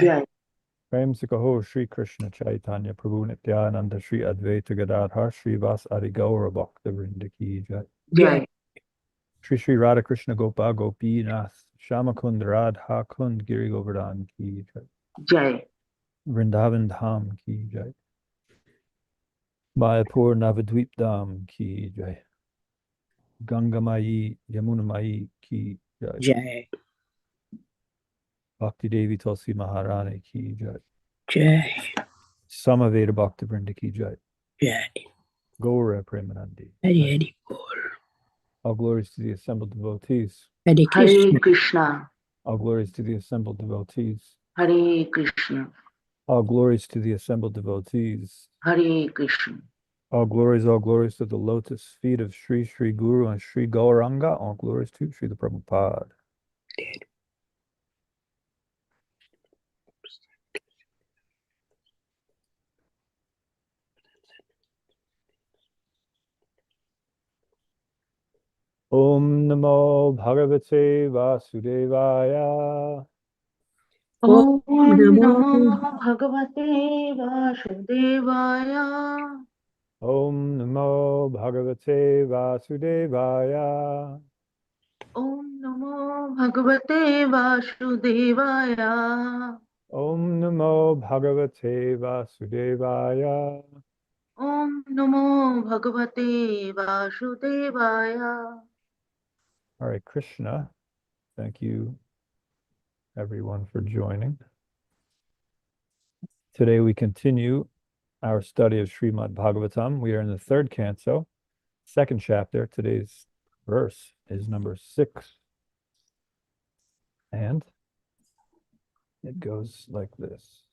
Jai. Prem se kaho Shri Krishna Chaitanya Prabhu Nityananda Shri Advaita Gadadhar Shri Vas Adi Gaura Bhakta Vrinda Ki Jai. Jai. Shri Shri Radha Krishna Gopa Gopi Nath Shama Kund Radha Kund Giri Govardhan Ki Jai. Jai. Vrindavan Dham Ki Jai. Mayapur Navadvip Dham Ki Jai. Ganga Mai Yamuna Mai Ki Jai. Jai. Bhakti Devi Tulsi Maharani Ki Jai. Jai. Samaveda Bhakta Vrinda Ki Jai. Jai. Gaura Premanandi. Hari Hari Bol. All glories to the assembled devotees. Hare Hare Krishna. Krishna. All glories to the assembled devotees. Hare Krishna. All glories to the assembled devotees. Hare Krishna. All glories to the lotus feet of Sri Sri Guru and Sri Gauranga. All glories to Sri the Prabhupada. Om Namo Bhagavate Vasudevaya. Om Namo Namo Bhagavate Vasudevaya. Om Namo Bhagavate Vasudevaya. Om Namo Bhagavate Vasudevaya. Om Namo Bhagavate Vasudevaya. Om Namo Bhagavate Vasudevaya. Hare Krishna. Thank you, everyone, for joining. Today we continue our study of Srimad Bhagavatam. We are in the third canto, second chapter. Today's verse is number 6. And it goes like this.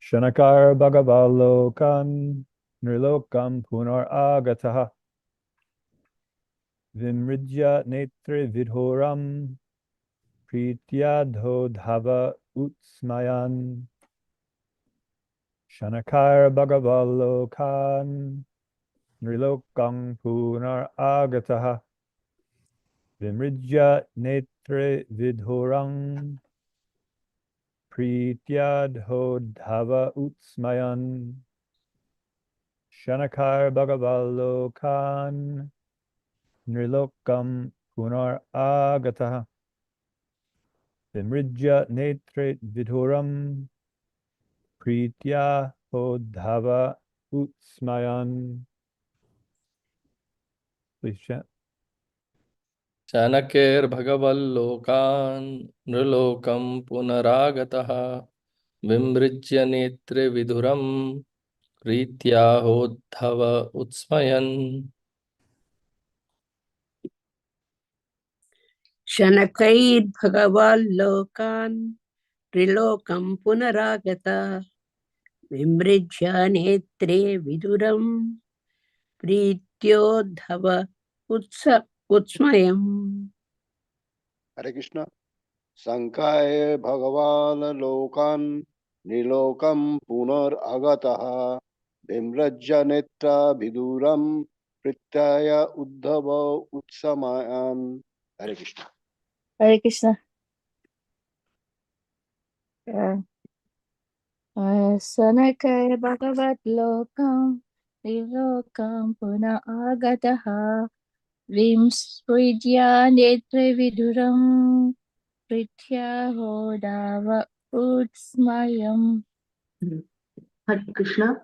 Shanakar Bhagavalokan Nrilokam Punar Agataha Vimridya Netre Vidhoram Prityadho Dhava Utsmayan. Shanakar Bhagavalokan Nrilokam Punar Agataha Vimridya Netre Vidhoram Prityadho Dhava Utsmayan. Shanakar Bhagavalokan Nrilokam Punar Agataha Vimridya Netre Vidhoram Pritya Hodhava Utsmayan. Please chant. Chanakir Bhagavalokan Nrilokam Punaragataha Vimrijya Netre Viduram Ritya Hodhava Utsmayan. Shanakair Bhagaval Lokan Trilokam Punaragata Vimrijya Netre Viduram Prityodhava Utsmayam. Hare Krishna. Sankaye Bhagavan Lokan Nilokam Punar Agataha Vimrajya Netra Viduram Prityaya Uddhava Utsamayan. Hare Krishna. Hare Krishna. Sanakaya Bhagavat Lokam Vilokam Puna Agataha Vimsvidya Netre Viduram Pritya Hodava Utsmayam. Hare Krishna.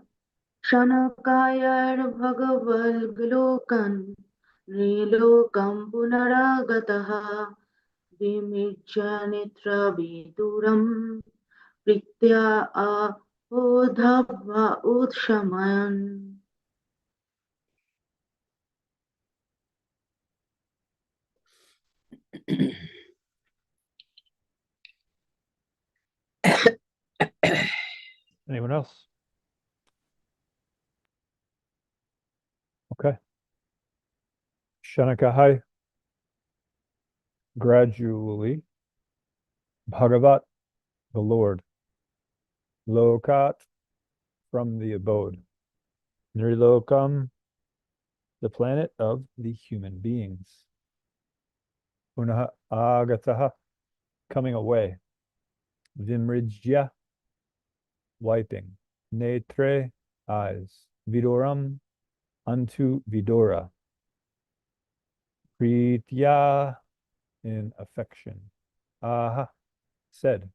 Shanakayar Bhagaval Galokan Nilokam Punaragataha Vimijja Nitra Viduram Pritya Ahodhava Utshamayan. Anyone else? Okay. Shanakahai. Gradually. Bhagavat, the Lord. Lokat, from the abode. Nrilokam, the planet of the human beings. Punaha agataha, coming away. Vimrijya, wiping. Netre, eyes. Vidoram, unto Vidora. Pritya, in affection. Aha, said.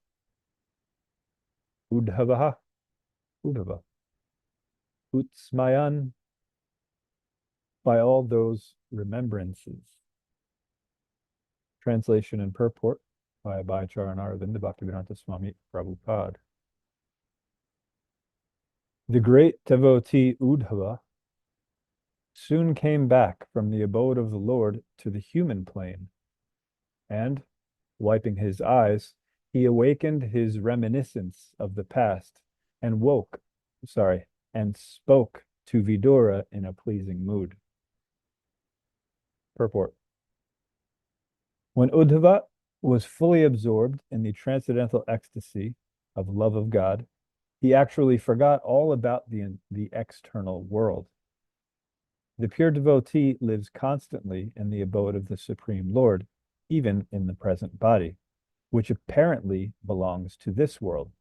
Udhavaha, Udhava. Utsmayan, by all those remembrances. Translation and purport by Abhayacharya Arvinda Bhaktivedanta Swami Prabhupada. The great devotee Udhava soon came back from the abode of the Lord to the human plane, and, wiping his eyes, he awakened his reminiscence of the past and spoke to Vidura in a pleasing mood. Purport. When Uddhava was fully absorbed in the transcendental ecstasy of love of God, he actually forgot all about the external world. The pure devotee lives constantly in the abode of the Supreme Lord, even in the present body, which apparently belongs to this world.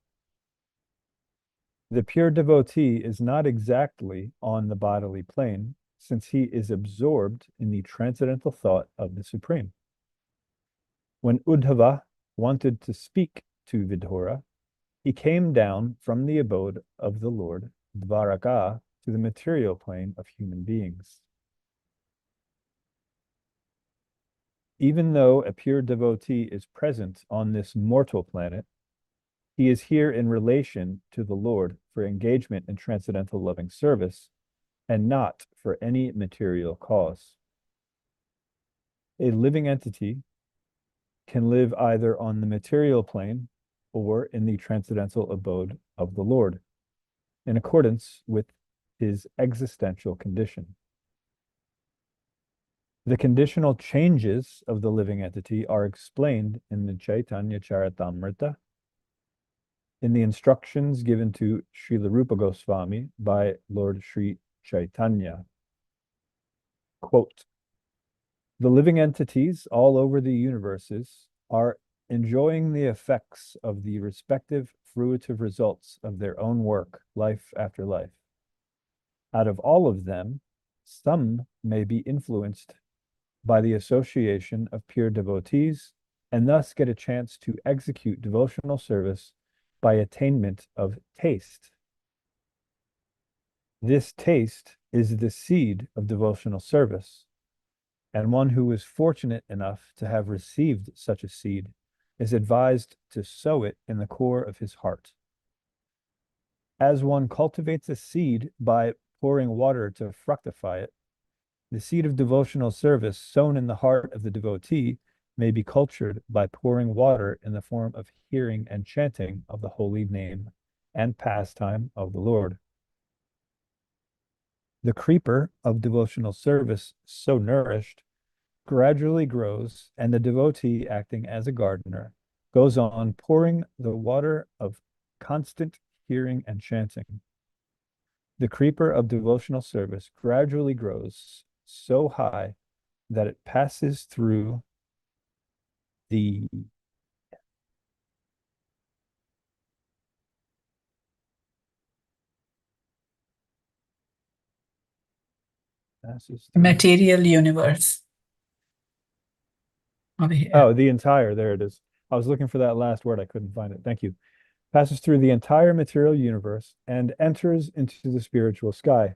The pure devotee is not exactly on the bodily plane, since he is absorbed in the transcendental thought of the Supreme. When Uddhava wanted to speak to Vidura, he came down from the abode of the Lord, Dvaraka, to the material plane of human beings. Even though a pure devotee is present on this mortal planet, he is here in relation to the Lord for engagement in transcendental loving service and not for any material cause. A living entity can live either on the material plane or in the transcendental abode of the Lord, in accordance with his existential condition. The conditional changes of the living entity are explained in the Chaitanya Charitamrita, in the instructions given to Srila Rupa Goswami by Lord Sri Chaitanya. Quote, the living entities all over the universes are enjoying the effects of the respective fruitive results of their own work, life after life. Out of all of them, some may be influenced by the association of pure devotees and thus get a chance to execute devotional service by attainment of taste. This taste is the seed of devotional service, and one who is fortunate enough to have received such a seed is advised to sow it in the core of his heart. As one cultivates a seed by pouring water to fructify it, the seed of devotional service sown in the heart of the devotee may be cultured by pouring water in the form of hearing and chanting of the holy name and pastime of the Lord. The creeper of devotional service, so nourished, gradually grows, and the devotee, acting as a gardener, goes on pouring the water of constant hearing and chanting. The creeper of devotional service gradually grows so high that it passes through the Material universe. Over here. Oh, the entire, there it is. I was looking for that last word. I couldn't find it. Thank you. Passes through the entire material universe and enters into the spiritual sky,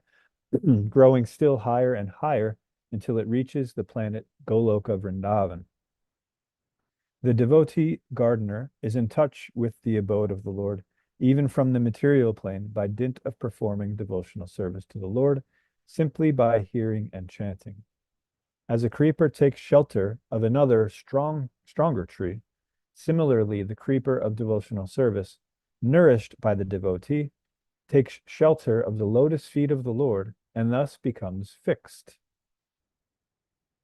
growing still higher and higher until it reaches the planet Goloka Vrindavan. The devotee gardener is in touch with the abode of the Lord, even from the material plane, by dint of performing devotional service to the Lord, simply by hearing and chanting. As a creeper takes shelter of another stronger tree, similarly, the creeper of devotional service, nourished by the devotee, takes shelter of the lotus feet of the Lord and thus becomes fixed.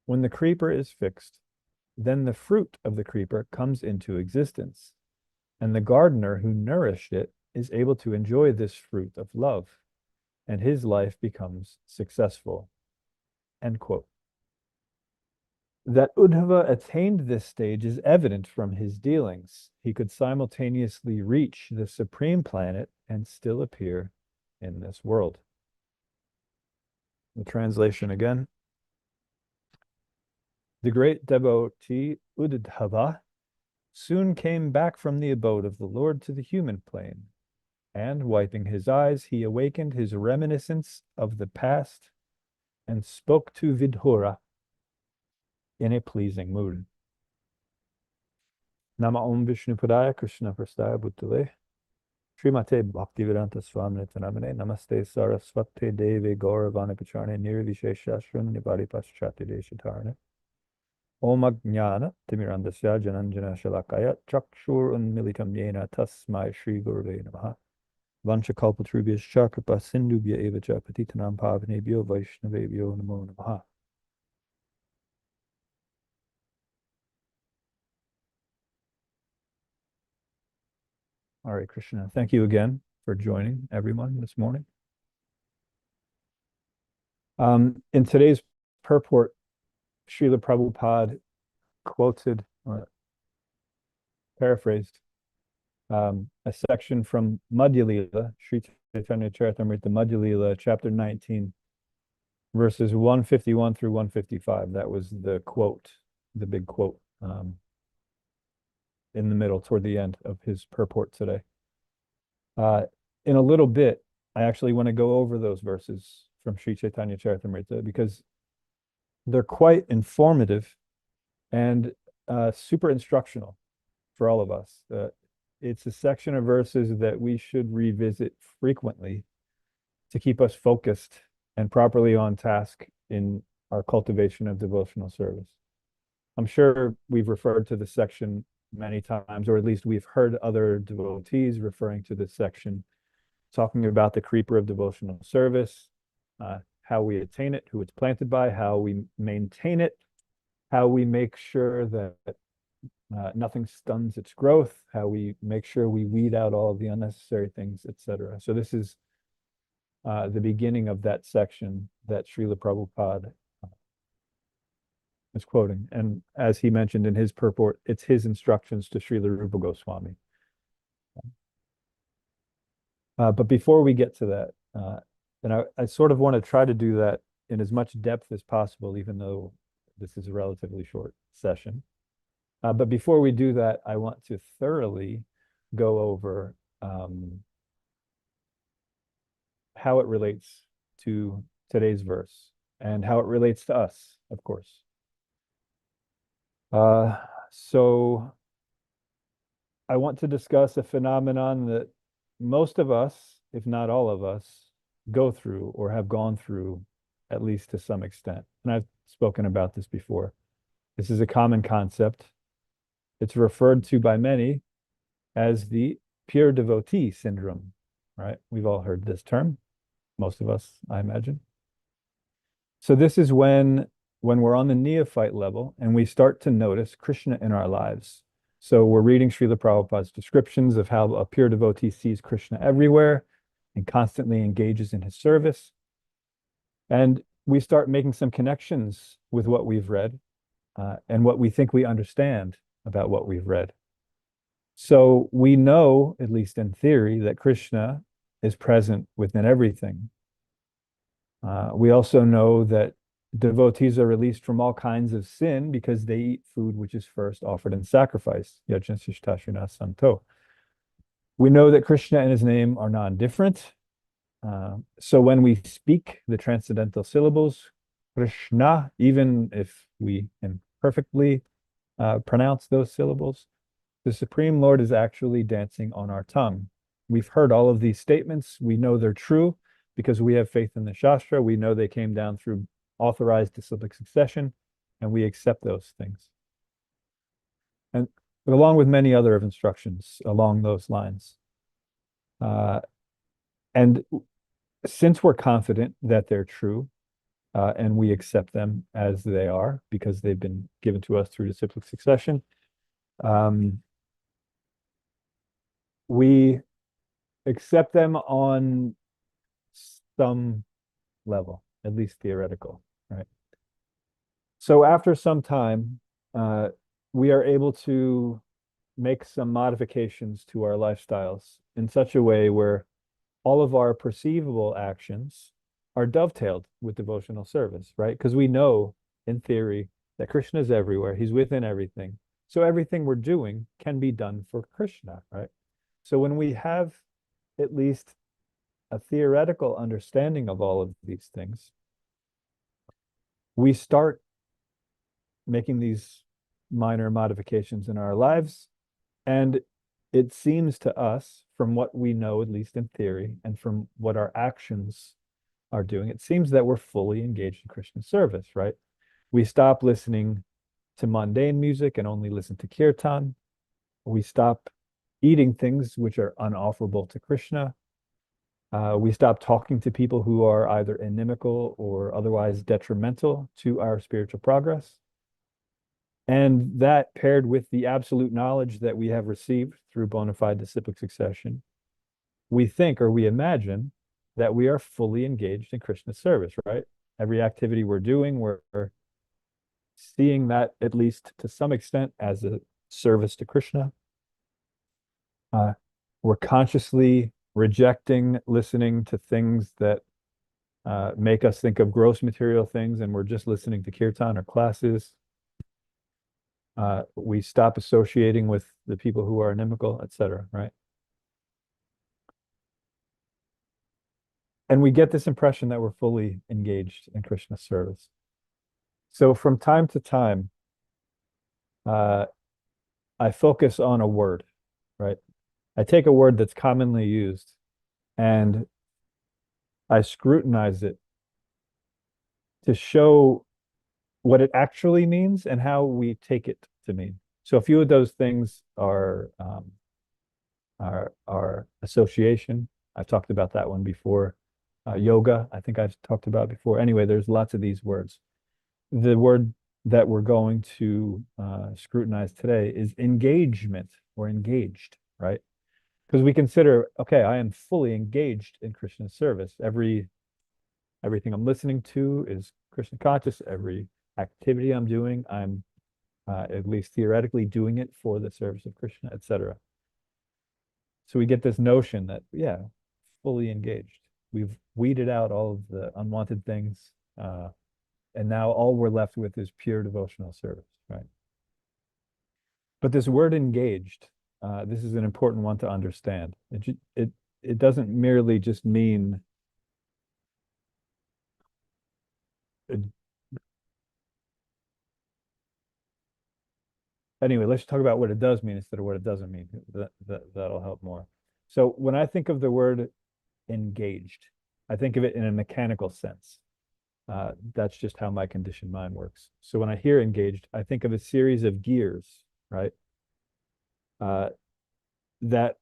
When the creeper is fixed, then the fruit of the creeper comes into existence, and the gardener who nourished it is able to enjoy this fruit of love, and his life becomes successful. End quote. That Uddhava attained this stage is evident from his dealings. He could simultaneously reach the supreme planet and still appear in this world. The translation again. The great devotee Uddhava soon came back from the abode of the Lord to the human plane, and wiping his eyes, he awakened his reminiscence of the past and spoke to Vidhura in a pleasing mood. Nama Om Vishnu Padaya Krishna Prastaya Bhutale Srimate Bhaktivedanta Swamine Tanamane Namaste Saraswate Devi Gauravani Pacharne Nirvisheshashran Nivari Paschati Deshatarne Om Ajnana Timirandasya Jananjana Shalakaya Chakshur Unmilitam Yena Tasmai Shri Gurave Namaha Vanchakalpatrubhyascha Kripa Sindhubhya Eva Cha Patitanam Pavanebhyo Vaishnavebhyo Namo Namaha. Hare Krishna. Thank you again for joining everyone this morning. In today's purport, Srila Prabhupada quoted, or paraphrased, a section from Madhya Lila, Sri Chaitanya Charitamrita Madhya Lila, chapter 19, verses 151 through 155. That was the quote, the big quote, in the middle, toward the end of his purport today. In a little bit, I actually want to go over those verses from Sri Chaitanya Charitamrita because they're quite informative and super instructional for all of us. It's a section of verses that we should revisit frequently to keep us focused and properly on task in our cultivation of devotional service. I'm sure we've referred to this section many times, or at least we've heard other devotees referring to this section, talking about the creeper of devotional service, how we attain it, who it's planted by, how we maintain it, how we make sure that nothing stuns its growth, how we make sure we weed out all of the unnecessary things, etc. So this is the beginning of that section that Srila Prabhupada is quoting. And as he mentioned in his purport, it's his instructions to Srila Rupa Goswami. But before we get to that, and I sort of want to try to do that in as much depth as possible, even though this is a relatively short session. But before we do that, I want to thoroughly go over how it relates to today's verse and how it relates to us, of course. So I want to discuss a phenomenon that most of us, if not all of us, go through or have gone through, at least to some extent. And I've spoken about this before. This is a common concept. It's referred to by many as the pure devotee syndrome, right? We've all heard this term, most of us, I imagine. So this is when we're on the neophyte level and we start to notice Krishna in our lives. So we're reading Srila Prabhupada's descriptions of how a pure devotee sees Krishna everywhere and constantly engages in his service. And we start making some connections with what we've read and what we think we understand about what we've read. So we know, at least in theory, that Krishna is present within everything. We also know that devotees are released from all kinds of sin because they eat food which is first offered in sacrifice. Yajna Sishtashuna Santo. We know that Krishna and his name are non-different. So when we speak the transcendental syllables, Krishna, even if we imperfectly pronounce those syllables, the Supreme Lord is actually dancing on our tongue. We've heard all of these statements. We know they're true because we have faith in the Shastra. We know they came down through authorized disciplic succession, and we accept those things. And along with many other of instructions along those lines. And since we're confident that they're true, and we accept them as they are because they've been given to us through disciplic succession, we accept them on some level, at least theoretical, right? So after some time, we are able to make some modifications to our lifestyles in such a way where all of our perceivable actions are dovetailed with devotional service, right? Because we know in theory that Krishna is everywhere, he's within everything. So everything we're doing can be done for Krishna, right? So when we have at least a theoretical understanding of all of these things, we start making these minor modifications in our lives. And it seems to us, from what we know, at least in theory, and from what our actions are doing, it seems that we're fully engaged in Krishna service, right? We stop listening to mundane music and only listen to kirtan. We stop eating things which are unofferable to Krishna. We stop talking to people who are either inimical or otherwise detrimental to our spiritual progress. And that paired with the absolute knowledge that we have received through bona fide disciplic succession, we think or we imagine that we are fully engaged in Krishna service, right? Every activity we're doing, we're seeing that at least to some extent as a service to Krishna. We're consciously rejecting listening to things that make us think of gross material things, and we're just listening to kirtan or classes. We stop associating with the people who are inimical, etc., right? And we get this impression that we're fully engaged in Krishna service. So from time to time, I focus on a word, right? I take a word that's commonly used and I scrutinize it to show what it actually means and how we take it to mean. So a few of those things are association. I've talked about that one before. Yoga, I think I've talked about before. Anyway, there's lots of these words. The word that we're going to scrutinize today is engagement or engaged, right? Because we consider, okay, I am fully engaged in Krishna service. Everything I'm listening to is Krishna conscious. Every activity I'm doing, I'm at least theoretically doing it for the service of Krishna, etc. So we get this notion that, yeah, fully engaged. We've weeded out all of the unwanted things, and now all we're left with is pure devotional service, right? But this word engaged, this is an important one to understand. It doesn't merely just mean anyway, let's talk about what it does mean instead of what it doesn't mean. That'll help more. So when I think of the word engaged, I think of it in a mechanical sense. That's just how my conditioned mind works. So when I hear engaged, I think of a series of gears, right? That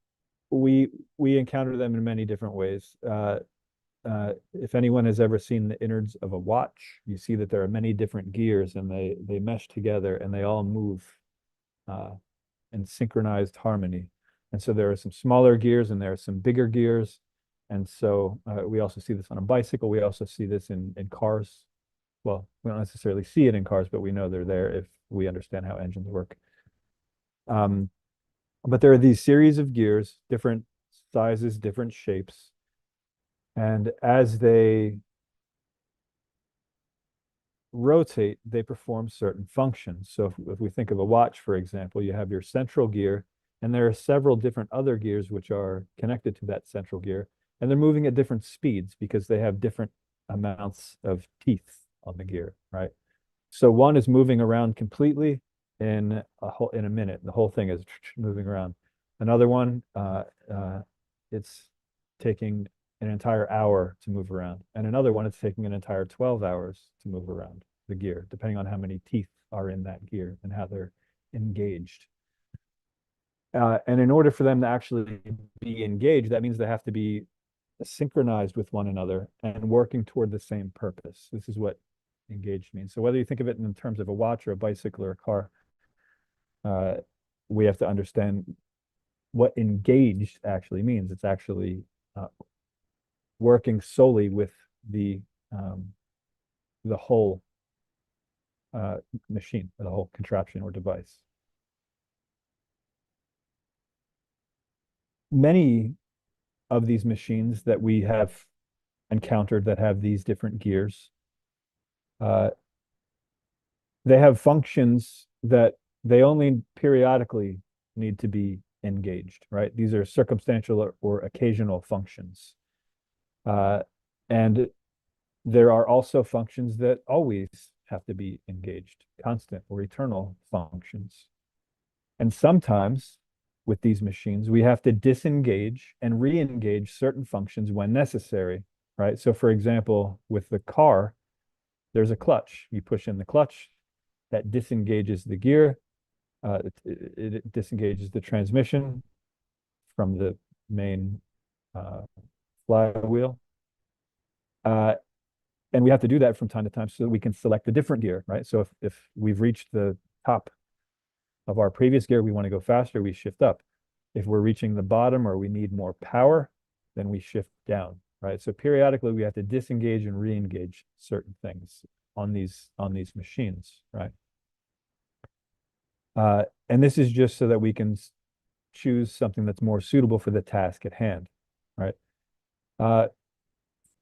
we encounter them in many different ways. If anyone has ever seen the innards of a watch, you see that there are many different gears and they mesh together and they all move in synchronized harmony. And so there are some smaller gears and there are some bigger gears. And so we also see this on a bicycle. We also see this in cars. Well, we don't necessarily see it in cars, but we know they're there if we understand how engines work. But there are these series of gears, different sizes, different shapes. And as they rotate, they perform certain functions. So if we think of a watch, for example, you have your central gear, and there are several different other gears which are connected to that central gear, and they're moving at different speeds because they have different amounts of teeth on the gear, right? So one is moving around completely in a minute. The whole thing is moving around. Another one, it's taking an entire hour to move around. And another one, it's taking an entire 12 hours to move around the gear, depending on how many teeth are in that gear and how they're engaged. And in order for them to actually be engaged, that means they have to be synchronized with one another and working toward the same purpose. This is what engaged means. So whether you think of it in terms of a watch or a bicycle or a car, we have to understand what engaged actually means. It's actually working solely with the whole machine, the whole contraption or device. Many of these machines that we have encountered that have these different gears, they have functions that they only periodically need to be engaged, right? These are circumstantial or occasional functions. And there are also functions that always have to be engaged, constant or eternal functions. And sometimes with these machines, we have to disengage and re-engage certain functions when necessary, right? So for example, with the car, there's a clutch. You push in the clutch, that disengages the gear. It disengages the transmission from the main flywheel. And we have to do that from time to time so that we can select a different gear, right? So if we've reached the top of our previous gear, we want to go faster, we shift up. If we're reaching the bottom or we need more power, then we shift down, right? So periodically we have to disengage and re-engage certain things on these machines, right? And this is just so that we can choose something that's more suitable for the task at hand, right?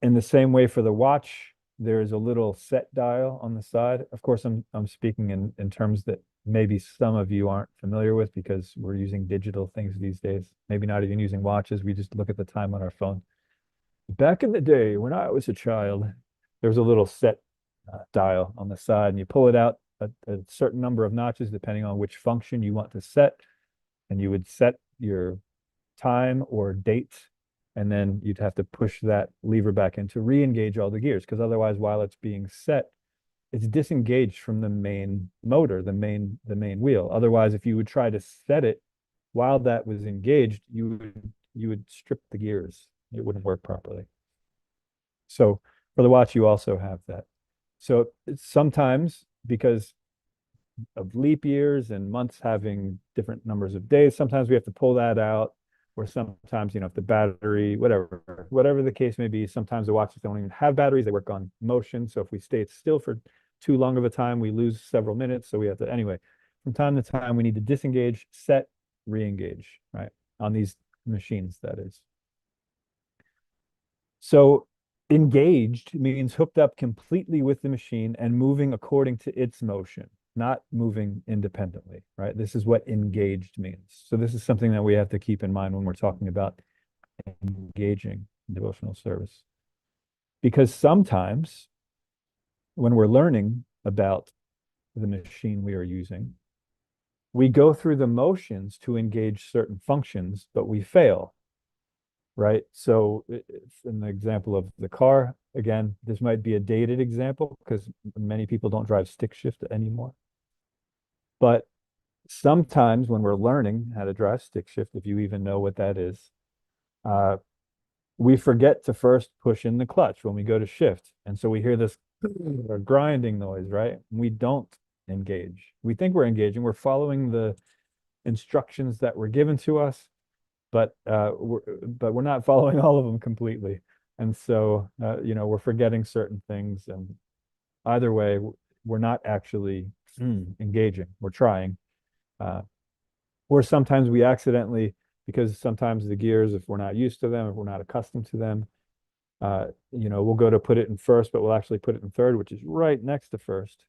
In the same way for the watch, there's a little set dial on the side. Of course, I'm speaking in terms that maybe some of you aren't familiar with because we're using digital things these days. Maybe not even using watches. We just look at the time on our phone. Back in the day when I was a child, there was a little set dial on the side, and you pull it out a certain number of notches depending on which function you want to set, and you would set your time or date, and then you'd have to push that lever back in to re-engage all the gears, because otherwise, while it's being set, it's disengaged from the main motor, the main wheel. Otherwise, if you would try to set it while that was engaged, you would strip the gears. It wouldn't work properly. So for the watch, you also have that. So sometimes, because of leap years and months having different numbers of days, sometimes we have to pull that out, or sometimes, if the battery, whatever the case may be, sometimes the watches don't even have batteries, they work on motion. So if we stay still for too long of a time, we lose several minutes. So we have to, anyway, from time to time, we need to disengage, set, re-engage, right? On these machines, that is. So engaged means hooked up completely with the machine and moving according to its motion, not moving independently, right? This is what engaged means. So this is something that we have to keep in mind when we're talking about engaging in devotional service. Because sometimes when we're learning about the machine we are using, we go through the motions to engage certain functions, but we fail, right? So in the example of the car, again, this might be a dated example because many people don't drive stick shift anymore. But sometimes when we're learning how to drive stick shift, if you even know what that is, we forget to first push in the clutch when we go to shift. And so we hear this grinding noise, right? We don't engage. We think we're engaging. We're following the instructions that were given to us, but we're not following all of them completely. And so, we're forgetting certain things. And either way, we're not actually engaging. We're trying. Or sometimes we accidentally, because sometimes the gears, if we're not used to them, if we're not accustomed to them, we'll go to put it in first, but we'll actually put it in third, which is right next to first.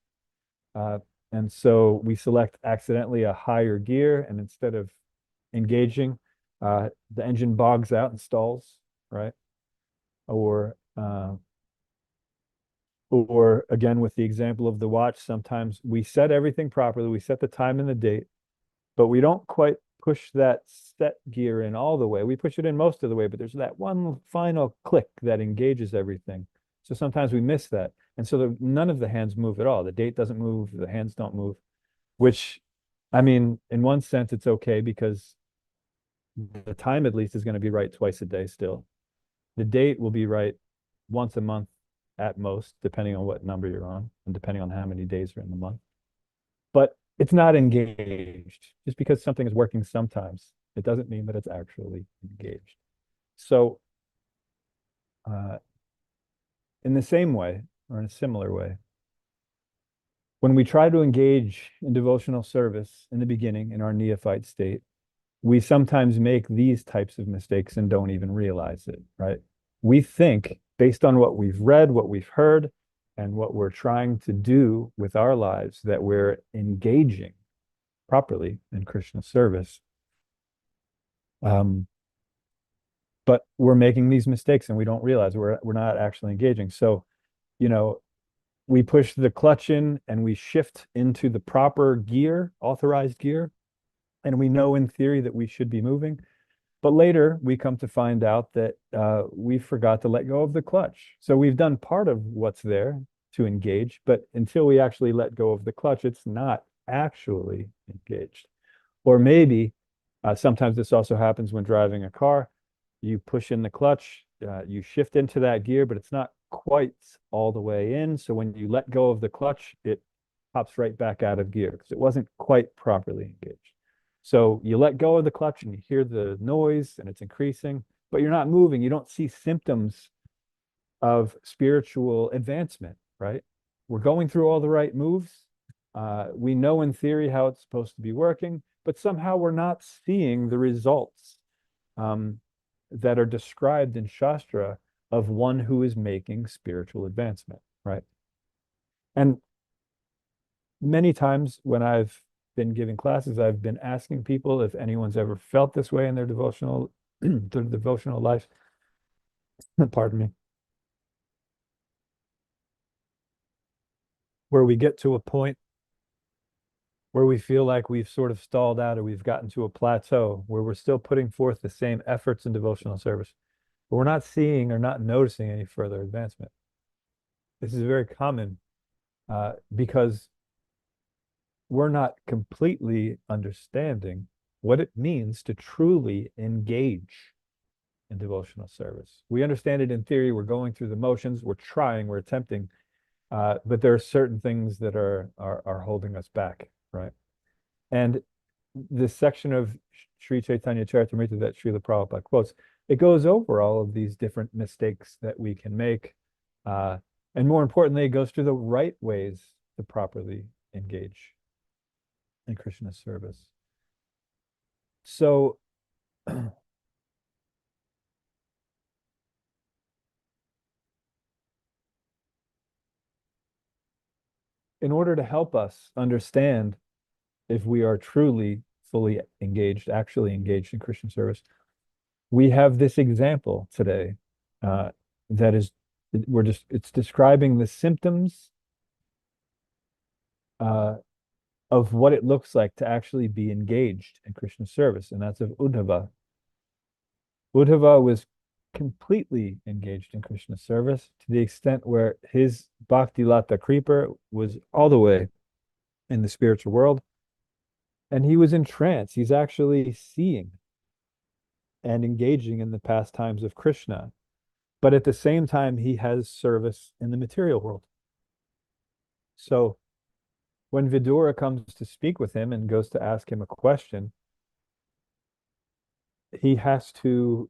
And so we select accidentally a higher gear, and instead of engaging, the engine bogs out and stalls, right? Or again, with the example of the watch, sometimes we set everything properly, we set the time and the date, but we don't quite push that set gear in all the way. We push it in most of the way, but there's that one final click that engages everything. So sometimes we miss that. And so none of the hands move at all. The date doesn't move, the hands don't move, which, I mean, in one sense, it's okay because the time at least is going to be right twice a day still. The date will be right once a month at most, depending on what number you're on and depending on how many days are in the month. But it's not engaged. Just because something is working sometimes, it doesn't mean that it's actually engaged. So in the same way, or in a similar way, when we try to engage in devotional service in the beginning in our neophyte state, we sometimes make these types of mistakes and don't even realize it, right? We think, based on what we've read, what we've heard, and what we're trying to do with our lives, that we're engaging properly in Krishna service. But we're making these mistakes and we don't realize we're not actually engaging. So, we push the clutch in and we shift into the proper gear, authorized gear, and we know in theory that we should be moving. But later we come to find out that we forgot to let go of the clutch. So we've done part of what's there to engage, but until we actually let go of the clutch, it's not actually engaged. Or maybe sometimes this also happens when driving a car. You push in the clutch, you shift into that gear, but it's not quite all the way in. So when you let go of the clutch, it pops right back out of gear because it wasn't quite properly engaged. So you let go of the clutch and you hear the noise and it's increasing, but you're not moving. You don't see symptoms of spiritual advancement, right? We're going through all the right moves. We know in theory how it's supposed to be working, but somehow we're not seeing the results that are described in Shastra of one who is making spiritual advancement, right? And many times when I've been giving classes, I've been asking people if anyone's ever felt this way in their devotional life. Pardon me. Where we get to a point where we feel like we've sort of stalled out or we've gotten to a plateau where we're still putting forth the same efforts in devotional service, but we're not seeing or not noticing any further advancement. This is very common because we're not completely understanding what it means to truly engage in devotional service. We understand it in theory. We're going through the motions. We're trying. We're attempting. But there are certain things that are holding us back, right? And this section of Sri Chaitanya Charitamrita that Srila Prabhupada quotes, it goes over all of these different mistakes that we can make. And more importantly, it goes through the right ways to properly engage in Krishna's service. So in order to help us understand if we are truly fully engaged, actually engaged in Christian service, we have this example today that is, it's describing the symptoms of what it looks like to actually be engaged in Krishna service, and that's of Uddhava. Uddhava was completely engaged in Krishna service to the extent where his Bhakti Lata Creeper was all the way in the spiritual world, and he was in trance. He's actually seeing and engaging in the pastimes of Krishna, but at the same time he has service in the material world. So when Vidura comes to speak with him and goes to ask him a question, he has to,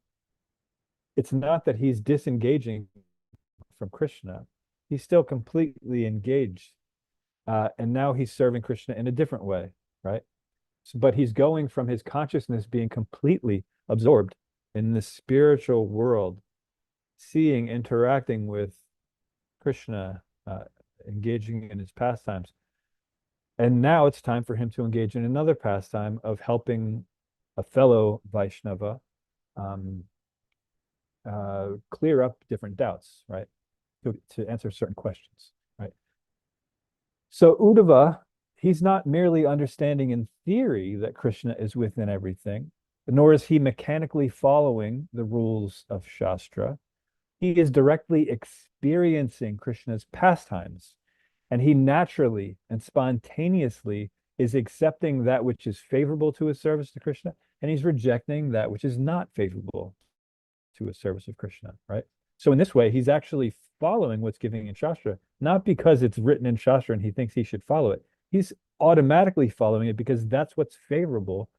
it's not that he's disengaging from Krishna. He's still completely engaged. And now he's serving Krishna in a different way, right? So, but he's going from his consciousness being completely absorbed in the spiritual world, seeing, interacting with Krishna, engaging in his pastimes. And now it's time for him to engage in another pastime of helping a fellow Vaishnava clear up different doubts, right? To answer certain questions, right? So Uddhava, he's not merely understanding in theory that Krishna is within everything, nor is he mechanically following the rules of Shastra. He is directly experiencing Krishna's pastimes, and he naturally and spontaneously is accepting that which is favorable to his service to Krishna, and he's rejecting that which is not favorable to his service of Krishna, right? So in this way, he's actually following what's given in Shastra, not because it's written in Shastra and he thinks he should follow it. He's automatically following it because that's what's favorable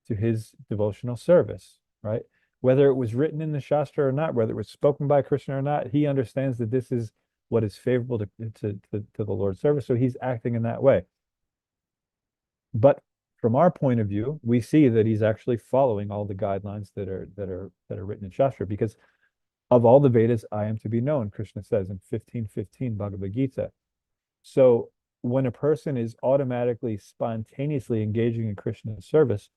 to his devotional service, right? Whether it was written in the Shastra or not, whether it was spoken by Krishna or not, he understands that this is what is favorable to the Lord's service. So he's acting in that way. But from our point of view, we see that he's actually following all the guidelines that are written in Shastra, because of all the Vedas, I am to be known, Krishna says in 15:15 Bhagavad Gita. So when a person is automatically, spontaneously engaging in Krishna's service,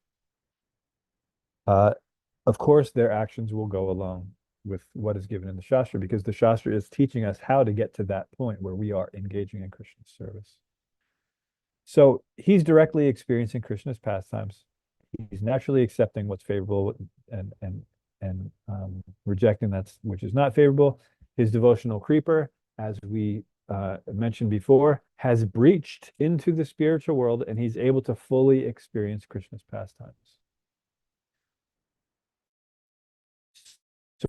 of course, their actions will go along with what is given in the Shastra, because the Shastra is teaching us how to get to that point where we are engaging in Krishna's service. So he's directly experiencing Krishna's pastimes. He's naturally accepting what's favorable and rejecting which is not favorable. His devotional creeper, as we mentioned before, has breached into the spiritual world, and he's able to fully experience Krishna's pastimes.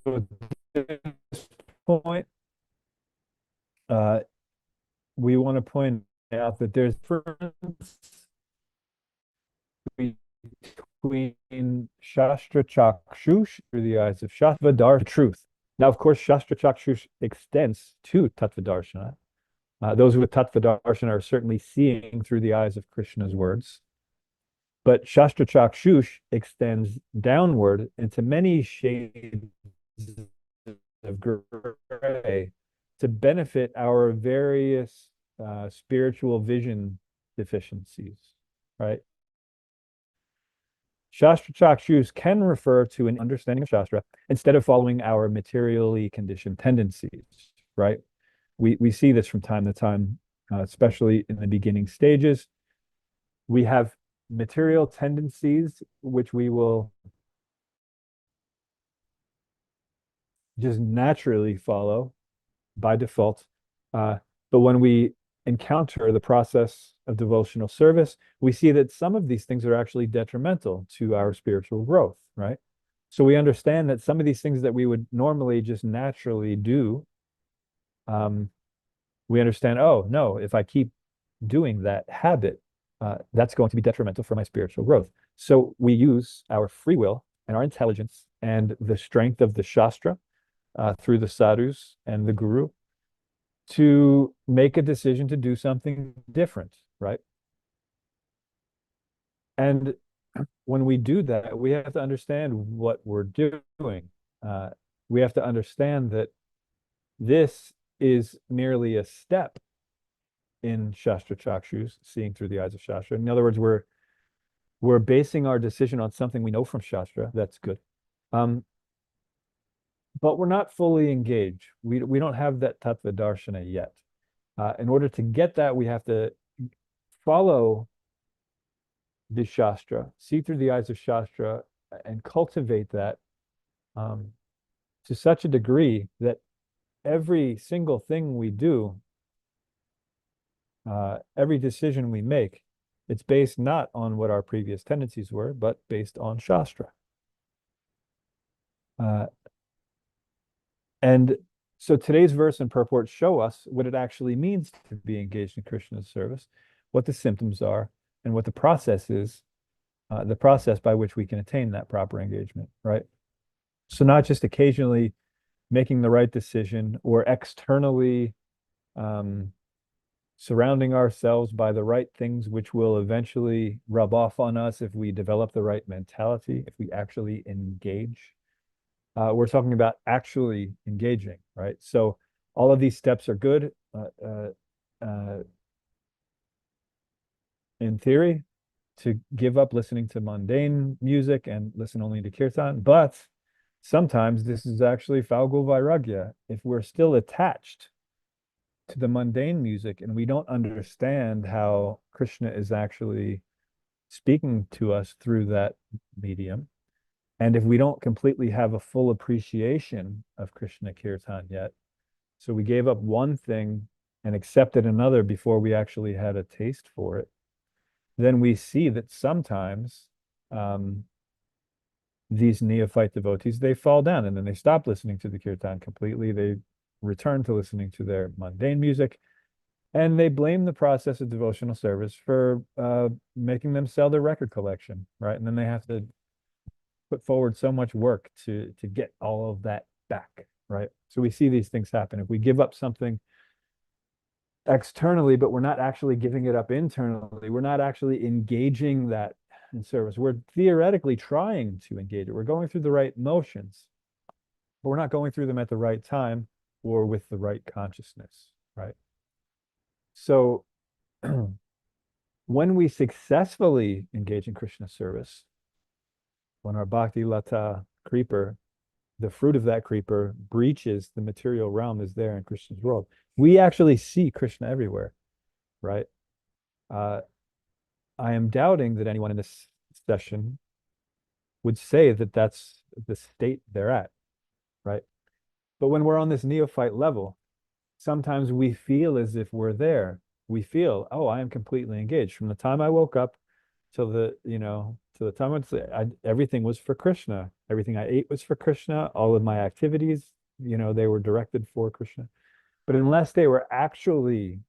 So at this point, we want to point out that there's a difference between Shastra Chakshush, through the eyes of Shastra Darshana, truth. Now, of course, Shastra Chakshush extends to Tattva Darshana. Those with Tattva Darshana are certainly seeing through the eyes of Krishna's words. But Shastra Chakshush extends downward into many shades of gray to benefit our various spiritual vision deficiencies, right? Shastra Chakshush can refer to an understanding of Shastra instead of following our materially conditioned tendencies, right? We see this from time to time, especially in the beginning stages. We have material tendencies, which we will just naturally follow by default. But when we encounter the process of devotional service, we see that some of these things are actually detrimental to our spiritual growth, right? So we understand that some of these things that we would normally just naturally do, we understand, oh, no, if I keep doing that habit, that's going to be detrimental for my spiritual growth. So we use our free will and our intelligence and the strength of the Shastra through the sadhus and the guru to make a decision to do something different, right? And when we do that, we have to understand what we're doing. We have to understand that this is merely a step in Shastra Chakshush, seeing through the eyes of Shastra. In other words, we're basing our decision on something we know from Shastra. That's good. But we're not fully engaged. We don't have that Tattva Darshana yet. In order to get that, we have to follow the Shastra, see through the eyes of Shastra, and cultivate that to such a degree that every single thing we do, every decision we make, it's based not on what our previous tendencies were, but based on Shastra. And so today's verse and purport show us what it actually means to be engaged in Krishna's service, what the symptoms are, and what the process is, the process by which we can attain that proper engagement, right? So not just occasionally making the right decision or externally surrounding ourselves by the right things which will eventually rub off on us if we develop the right mentality, if we actually engage. We're talking about actually engaging, right? So all of these steps are good in theory, to give up listening to mundane music and listen only to kirtan, but sometimes this is actually falgu vairagya. If we're still attached to the mundane music and we don't understand how Krishna is actually speaking to us through that medium, and if we don't completely have a full appreciation of Krishna Kirtan yet, so we gave up one thing and accepted another before we actually had a taste for it, then we see that sometimes these neophyte devotees, they fall down and then they stop listening to the Kirtan completely. They return to listening to their mundane music, and they blame the process of devotional service for making them sell their record collection, right? And then they have to put forward so much work to get all of that back, right? So we see these things happen. If we give up something externally, but we're not actually giving it up internally. We're not actually engaging that in service. We're theoretically trying to engage it. We're going through the right motions, but we're not going through them at the right time or with the right consciousness, right? So when we successfully engage in Krishna service, when our Bhakti Lata creeper, the fruit of that creeper breaches the material realm is there in Krishna's world, we actually see Krishna everywhere, right? I am doubting that anyone in this session would say that that's the state they're at, right? But when we're on this neophyte level, sometimes we feel as if we're there. We feel, oh, I am completely engaged. From the time I woke up till to the time everything was for Krishna. Everything I ate was for Krishna. All of my activities, they were directed for Krishna. But unless they were actually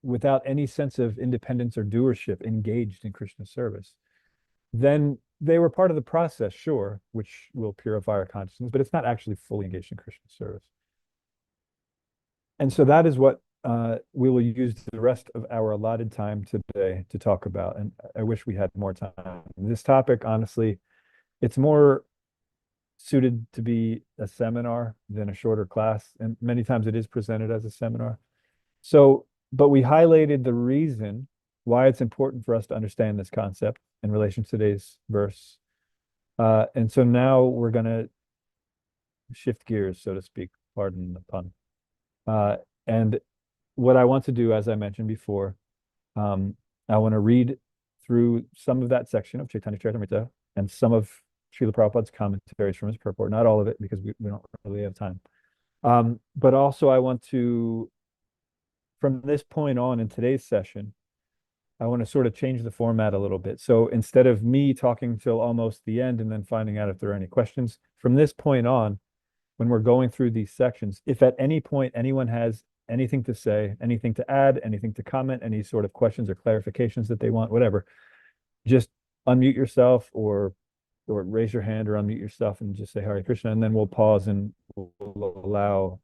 without any sense of independence or doership engaged in Krishna service, then they were part of the process, sure, which will purify our consciousness, but it's not actually fully engaged in Krishna service. And so that is what we will use the rest of our allotted time today to talk about. And I wish we had more time. This topic, honestly, it's more suited to be a seminar than a shorter class. And many times it is presented as a seminar. So, but we highlighted the reason why it's important for us to understand this concept in relation to today's verse. And so now we're going to shift gears, so to speak, pardon the pun. And what I want to do, as I mentioned before, I want to read through some of that section of Chaitanya Charitamrita and some of Srila Prabhupada's commentaries from his purport, not all of it because we don't really have time. But also I want to, from this point on in today's session, I want to sort of change the format a little bit. So instead of me talking till almost the end and then finding out if there are any questions, from this point on, when we're going through these sections, if at any point anyone has anything to say, anything to add, anything to comment, any sort of questions or clarifications that they want, whatever, just unmute yourself or raise your hand or unmute yourself and just say Hare Krishna, and then we'll pause and we'll allow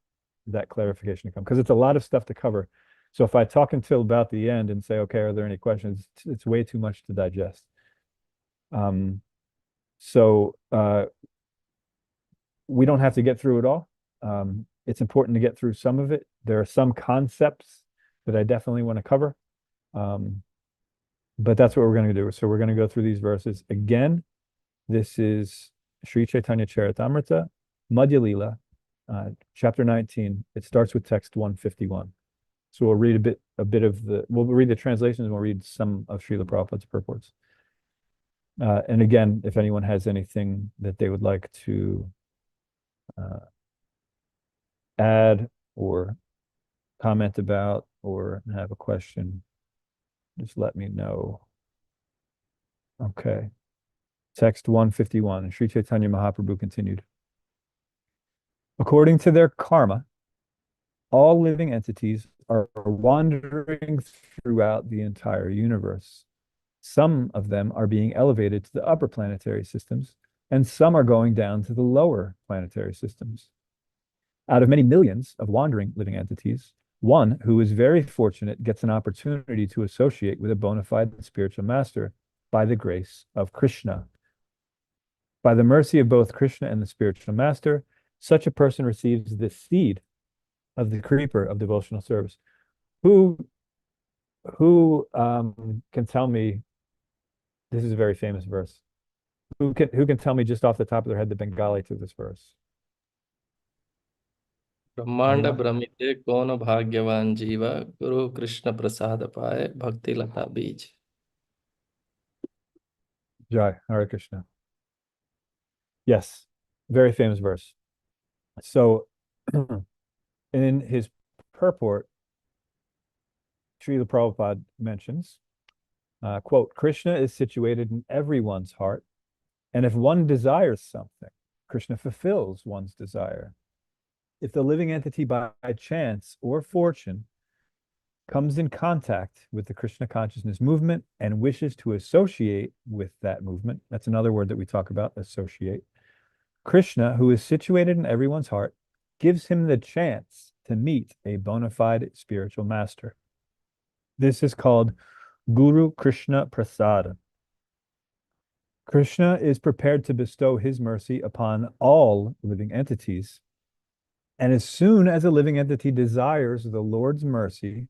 that clarification to come, because it's a lot of stuff to cover. So if I talk until about the end and say, okay, are there any questions? It's way too much to digest. So we don't have to get through it all. It's important to get through some of it. There are some concepts that I definitely want to cover. But that's what we're going to do. So we're going to go through these verses. Again, this is Sri Chaitanya Charitamrita, Madhya Lila, chapter 19. It starts with text 151. So we'll read we'll read the translations and we'll read some of Srila Prabhupada's purports. And again, if anyone has anything that they would like to add or comment about or have a question, just let me know. Okay. Text 151. And Sri Chaitanya Mahaprabhu continued. According to their karma, all living entities are wandering throughout the entire universe. Some of them are being elevated to the upper planetary systems, and some are going down to the lower planetary systems. Out of many millions of wandering living entities, one who is very fortunate gets an opportunity to associate with a bona fide spiritual master by the grace of Krishna. By the mercy of both Krishna and the spiritual master, such a person receives the seed of the creeper of devotional service. Who can tell me? This is a very famous verse. Who can tell me just off the top of their head the Bengali to this verse? ब्रह्मांड Anyone? भ्रमिते कौन भाग्यवान जीवा गुरु कृष्ण प्रसाद पाए भक्ति लता बीज. Jai, Hare Krishna. Yes, very famous verse. So in his purport, Srila Prabhupada mentions, quote, Krishna is situated in everyone's heart, and if one desires something, Krishna fulfills one's desire. If the living entity by chance or fortune comes in contact with the Krishna consciousness movement and wishes to associate with that movement, that's another word that we talk about, associate. Krishna, who is situated in everyone's heart, gives him the chance to meet a bona fide spiritual master. This is called Guru Krishna Prasada. Krishna is prepared to bestow his mercy upon all living entities. And as soon as a living entity desires the Lord's mercy,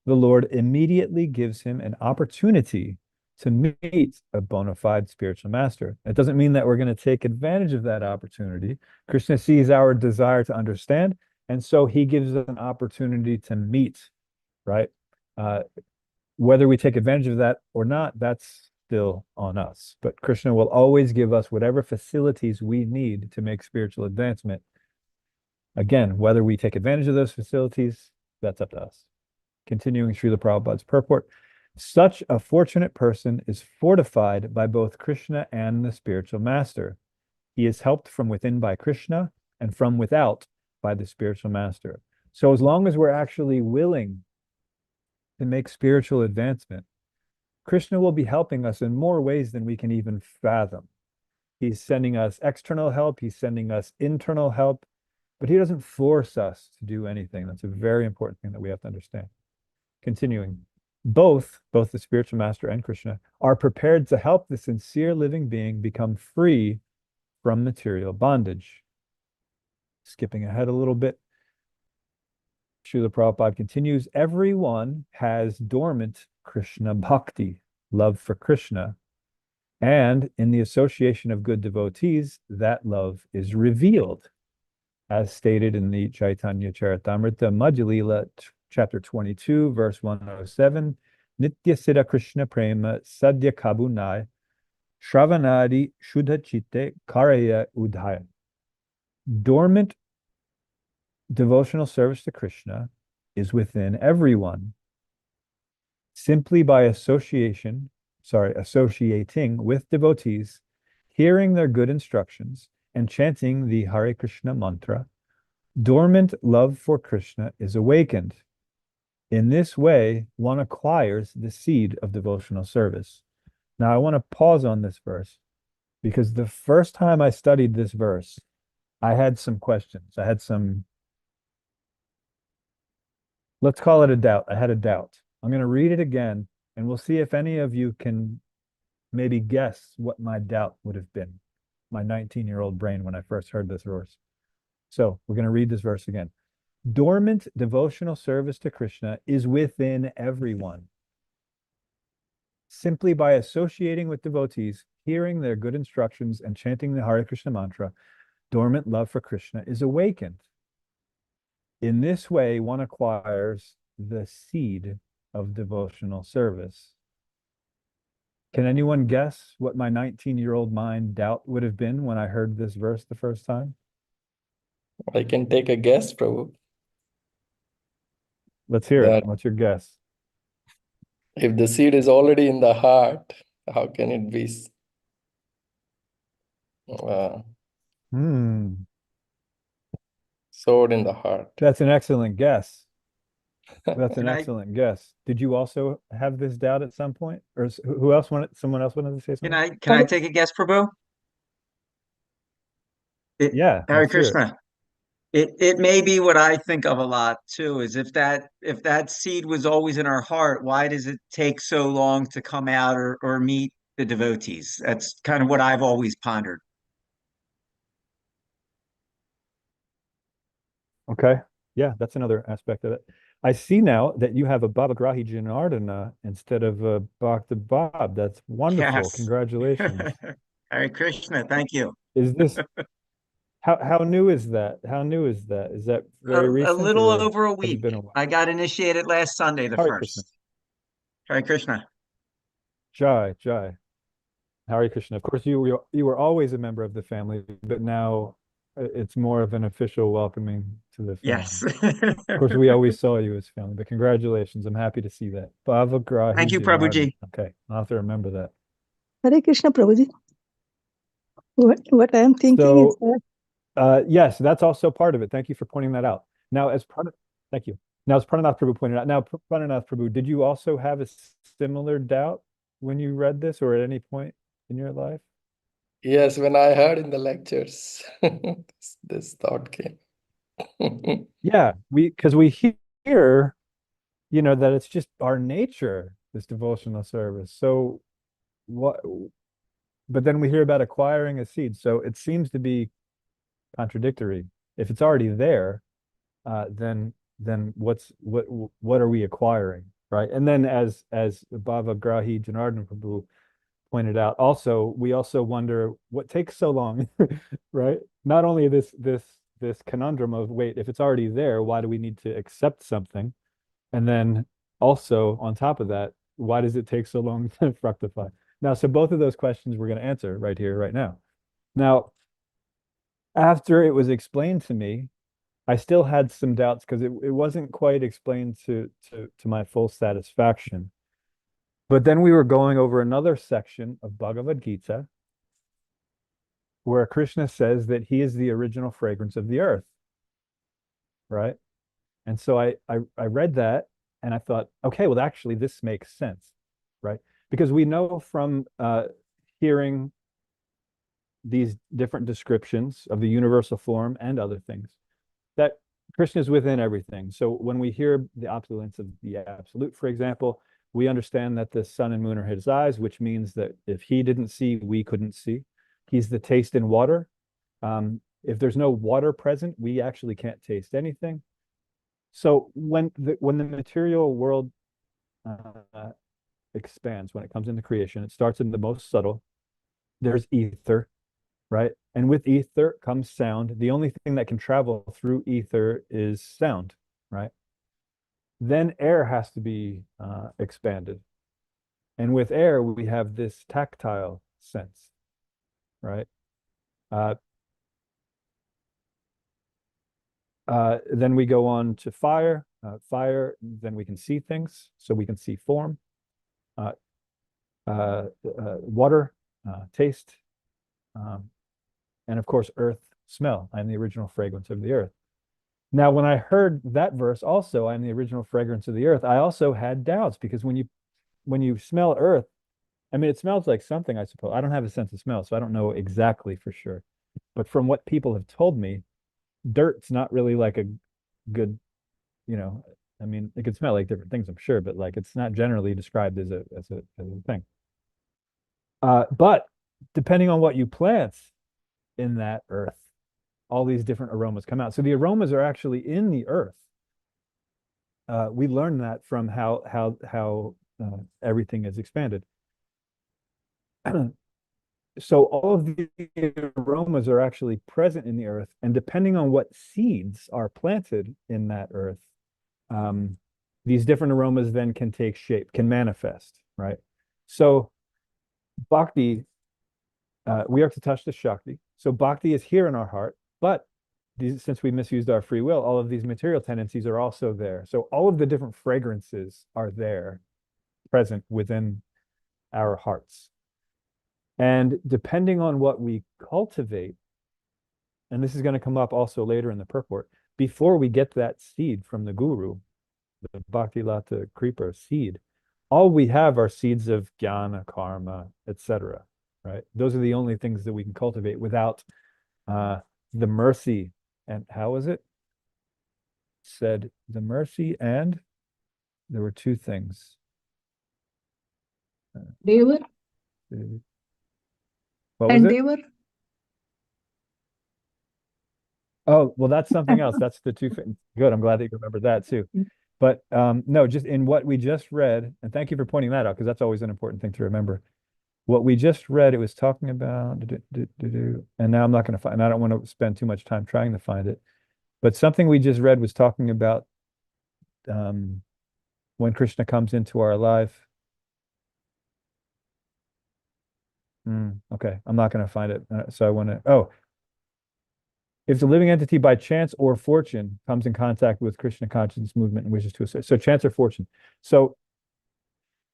the Lord immediately gives him an opportunity to meet a bona fide spiritual master. It doesn't mean that we're going to take advantage of that opportunity. Krishna sees our desire to understand, and so he gives us an opportunity to meet, right? Whether we take advantage of that or not, that's still on us. But Krishna will always give us whatever facilities we need to make spiritual advancement. Again, whether we take advantage of those facilities, that's up to us. Continuing Srila Prabhupada's purport, such a fortunate person is fortified by both Krishna and the spiritual master. He is helped from within by Krishna and from without by the spiritual master. So as long as we're actually willing to make spiritual advancement, Krishna will be helping us in more ways than we can even fathom. He's sending us external help, he's sending us internal help, but he doesn't force us to do anything. That's a very important thing that we have to understand. Continuing, both the spiritual master and Krishna are prepared to help the sincere living being become free from material bondage. Skipping ahead a little bit, Srila Prabhupada continues, everyone has dormant Krishna bhakti, love for Krishna, and in the association of good devotees, that love is revealed, as stated in the Chaitanya Charitamrita Madhya Lila, chapter 22, verse 107, Nitya Siddha Krishna Prema Sadhya Kabunai Shravanadi Shuddha Chitte Karaya Udhaya. Dormant devotional service to Krishna is within everyone. Simply by associating with devotees, hearing their good instructions, and chanting the Hare Krishna mantra, dormant love for Krishna is awakened. In this way, one acquires the seed of devotional service. Now, I want to pause on this verse because the first time I studied this verse, I had some questions. I had some, let's call it a doubt. I had a doubt. I'm going to read it again, and we'll see if any of you can maybe guess what my doubt would have been, my 19-year-old brain when I first heard this verse. So we're going to read this verse again. Dormant devotional service to Krishna is within everyone. Simply by associating with devotees, hearing their good instructions, and chanting the Hare Krishna mantra, dormant love for Krishna is awakened. In this way, one acquires the seed of devotional service. Can anyone guess what my 19-year-old mind doubt would have been when I heard this verse the first time? I can take a guess, Prabhu. Let's hear That it. What's your guess? if the seed is already in the heart, how can it be sowed in the heart? That's an excellent guess. That's an Can I excellent guess. Did you also have this doubt at some point? Or who else wanted, someone else wanted to say something? can I take a guess, Prabhu? Yeah, Hare let's hear it. Krishna. It may be what I think of a lot too, is if that seed was always in our heart, why does it take so long to come out or meet the devotees? That's kind of what I've always pondered. Okay. Yeah, that's another aspect of it. I see now that you have a Bhavagrahi Janardana instead of a Bhakta Bab. That's wonderful. Yes. Congratulations. Hare Krishna, thank you. Is this how new is that? How new is that? Is that very A recent little or over a has it week. been a while? I got initiated last Sunday, the Hare Krishna. 1st. Hare Krishna. Jai, Jai. Hare Krishna. Of course, you were always a member of the family, but now it's more of an official welcoming to the family. Yes. Of course, we always saw you as family, but congratulations. I'm happy to see that. Bhavagrahi Thank you, Janardana. Prabhuji. Okay, I'll have to remember that. Hare Krishna, Prabhuji. What I am thinking is So, yes, that's also part of it. Thank you for pointing that out. Now, thank you. Now, as Prananath Prabhu pointed out, now, Prananath Prabhu, did you also have a similar doubt when you read this or at any point in your life? Yes, when I heard in the lectures, this thought came. Yeah, because we hear, that it's just our nature, this devotional service. So what, but then we hear about acquiring a seed. So it seems to be contradictory. If it's already there, then what are we acquiring, right? And then as Bhava Grahi Janardhan Prabhu pointed out, also we also wonder what takes so long, right? Not only this conundrum of, wait, if it's already there, why do we need to accept something? And then also on top of that, why does it take so long to fructify? Now, so both of those questions we're going to answer right here, right now. Now, after it was explained to me, I still had some doubts because it wasn't quite explained to my full satisfaction. But then we were going over another section of Bhagavad Gita where Krishna says that he is the original fragrance of the earth, right? And so I read that and I thought, okay, well, actually, this makes sense, right? Because we know from hearing these different descriptions of the universal form and other things that Krishna is within everything. So when we hear the opulence of the absolute, for example, we understand that the sun and moon are his eyes, which means that if he didn't see, we couldn't see. He's the taste in water. If there's no water present, we actually can't taste anything. So when the material world expands, when it comes into creation, it starts in the most subtle. There's ether, right? And with ether comes sound. The only thing that can travel through ether is sound, right? Then air has to be expanded. And with air, we have this tactile sense, right? Then we go on to fire. Fire, then we can see things, so we can see form. Water, taste, and of course, earth, smell. I'm the original fragrance of the earth. Now, when I heard that verse, also, I'm the original fragrance of the earth, I also had doubts because when you smell earth, I mean, it smells like something, I suppose. I don't have a sense of smell, so I don't know exactly for sure. But from what people have told me, dirt's not really like a good, I mean, it could smell like different things, I'm sure, but like it's not generally described as a thing. But depending on what you plant in that earth, all these different aromas come out. So the aromas are actually in the earth. We learn that from how everything is expanded. So all of the aromas are actually present in the earth, and depending on what seeds are planted in that earth, these different aromas then can take shape, can manifest, right? So bhakti, we are to touch the Shakti. So bhakti is here in our heart, but since we misused our free will, all of these material tendencies are also there. So all of the different fragrances are there, present within our hearts. And depending on what we cultivate, and this is going to come up also later in the purport, before we get that seed from the guru, the Bhakti Lata Kripa seed, all we have are seeds of jnana, karma, etc. Right? Those are the only things that we can cultivate without the mercy. And how is it? Said the mercy, and there were two things. Devar What was and it? Devar. Oh, well, that's something else. That's the two things. Good. I'm glad that you remembered that too. But no, just in what we just read, and thank you for pointing that out because that's always an important thing to remember. What we just read, it was talking about, and now I'm not going to find, and I don't want to spend too much time trying to find it. But something we just read was talking about when Krishna comes into our life. Okay, I'm not going to find it. So I want to, if the living entity by chance or fortune comes in contact with Krishna consciousness movement and wishes to assist, so chance or fortune. So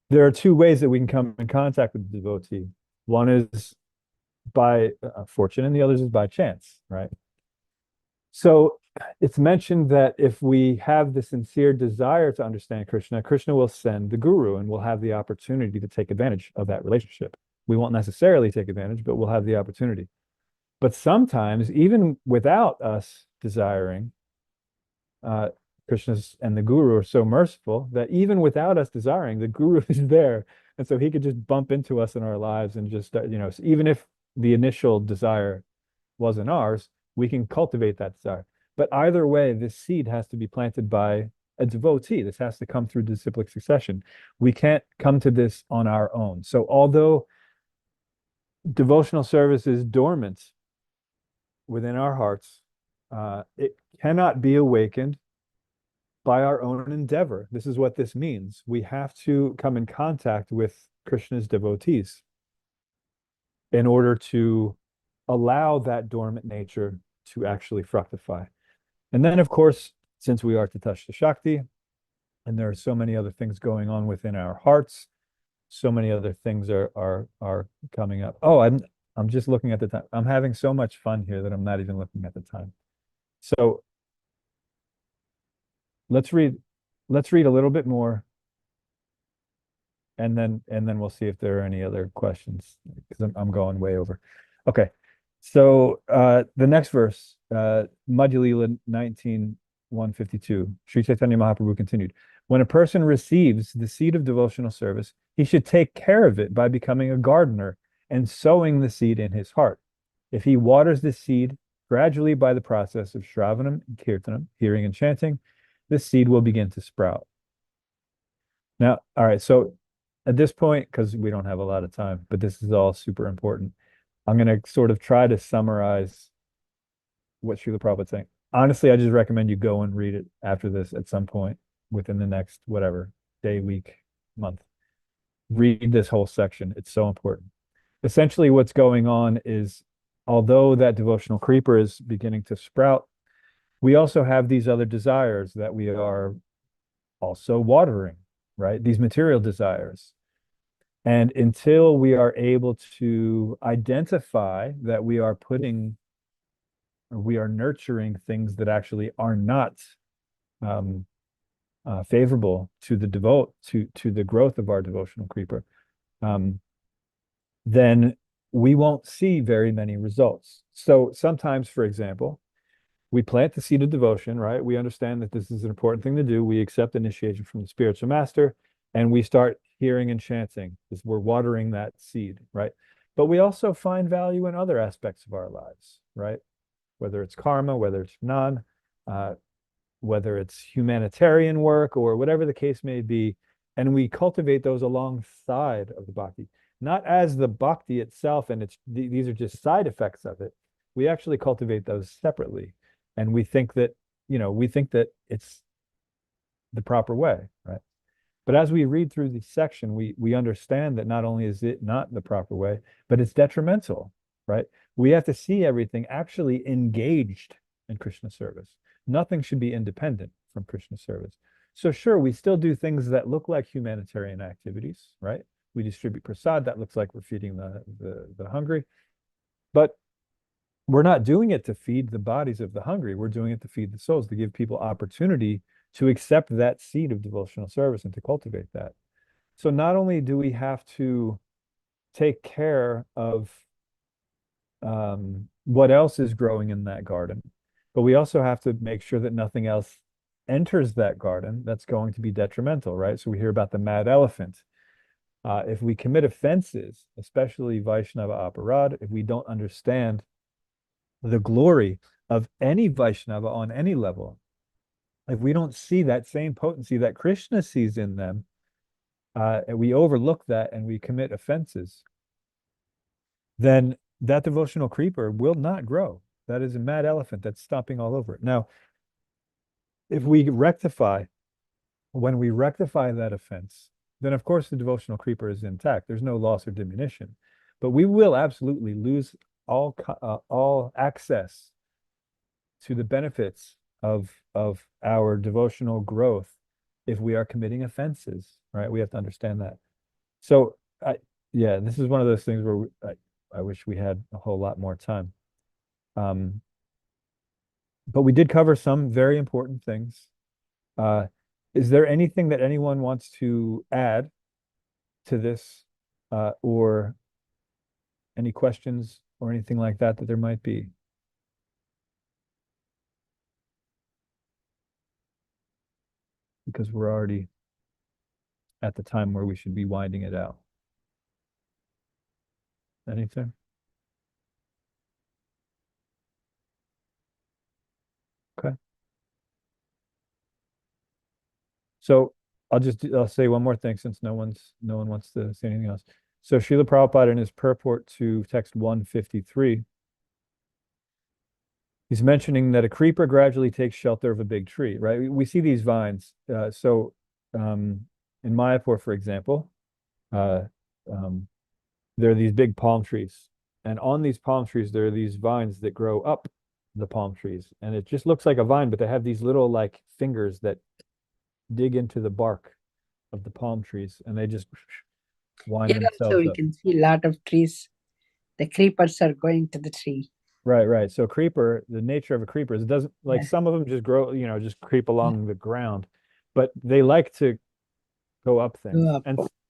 there are two ways that we can come in contact with the devotee. One is by fortune and the other is by chance, right? So it's mentioned that if we have the sincere desire to understand Krishna, Krishna will send the guru and we'll have the opportunity to take advantage of that relationship. We won't necessarily take advantage, but we'll have the opportunity. But sometimes, even without us desiring, Krishna's and the Guru are so merciful that even without us desiring, the Guru is there. And so he could just bump into us in our lives and just, even if the initial desire wasn't ours, we can cultivate that desire. But either way, this seed has to be planted by a devotee. This has to come through disciplic succession. We can't come to this on our own. So although devotional service is dormant within our hearts, it cannot be awakened by our own endeavor. This is what this means. We have to come in contact with Krishna's devotees in order to allow that dormant nature to actually fructify. And then, of course, since we are to touch the Shakti, and there are so many other things going on within our hearts, so many other things are coming up. Oh, I'm just looking at the time. I'm having so much fun here that I'm not even looking at the time. So let's read a little bit more, and then we'll see if there are any other questions, because I'm going way over. Okay. So the next verse, Madhya Lila 19:152, Sri Chaitanya Mahaprabhu continued, when a person receives the seed of devotional service, he should take care of it by becoming a gardener and sowing the seed in his heart. If he waters the seed gradually by the process of Shravanam and Kirtanam, hearing and chanting, this seed will begin to sprout. Now, all right, so at this point, because we don't have a lot of time, but this is all super important, I'm going to sort of try to summarize what Srila Prabhupada's saying. Honestly, I just recommend you go and read it after this at some point within the next, whatever, day, week, month. Read this whole section. It's so important. Essentially, what's going on is, although that devotional creeper is beginning to sprout, we also have these other desires that we are also watering, right? These material desires. And until we are able to identify that we are nurturing things that actually are not favorable to the growth of our devotional creeper, then we won't see very many results. So sometimes, for example, we plant the seed of devotion, right? We understand that this is an important thing to do. We accept initiation from the spiritual master, and we start hearing and chanting, because we're watering that seed, right? But we also find value in other aspects of our lives, right? Whether it's karma, whether it's jnana, whether it's humanitarian work, or whatever the case may be. And we cultivate those alongside of the bhakti, not as the bhakti itself, and these are just side effects of it. We actually cultivate those separately. And we think that it's the proper way, right? But as we read through the section, we understand that not only is it not the proper way, but it's detrimental, right? We have to see everything actually engaged in Krishna service. Nothing should be independent from Krishna service. So sure, we still do things that look like humanitarian activities, right? We distribute prasad, that looks like we're feeding the hungry. But we're not doing it to feed the bodies of the hungry. We're doing it to feed the souls, to give people opportunity to accept that seed of devotional service and to cultivate that. So not only do we have to take care of what else is growing in that garden, but we also have to make sure that nothing else enters that garden that's going to be detrimental, right? So we hear about the mad elephant. If we commit offenses, especially Vaishnava aparad, if we don't understand the glory of any Vaishnava on any level, if we don't see that same potency that Krishna sees in them, and we overlook that and we commit offenses, then that devotional creeper will not grow. That is a mad elephant that's stomping all over it. Now, if we rectify, when we rectify that offense, then of course the devotional creeper is intact. There's no loss or diminution, but we will absolutely lose all access to the benefits of our devotional growth if we are committing offenses, right? We have to understand that. So this is one of those things where I wish we had a whole lot more time. But we did cover some very important things. Is there anything that anyone wants to add to this, or any questions or anything like that there might be? because we're already at the time where we should be winding it out. Anything? Okay. So I'll say one more thing since no one wants to say anything else. So Srila Prabhupada in his purport to text 153, he's mentioning that a creeper gradually takes shelter of a big tree, right? We see these vines. In Mayapur, for example, there are these big palm trees. And on these palm trees, there are these vines that grow up the palm trees. And it just looks like a vine, but they have these little like fingers that dig into the bark of the palm trees, and they just wind Here also themselves we up. can see a lot of trees. The creepers are going to the tree. Right. So creeper, the nature of a creeper is it doesn't like Yeah. some of them just grow, just creep along the ground, but they like to go up things. Go up.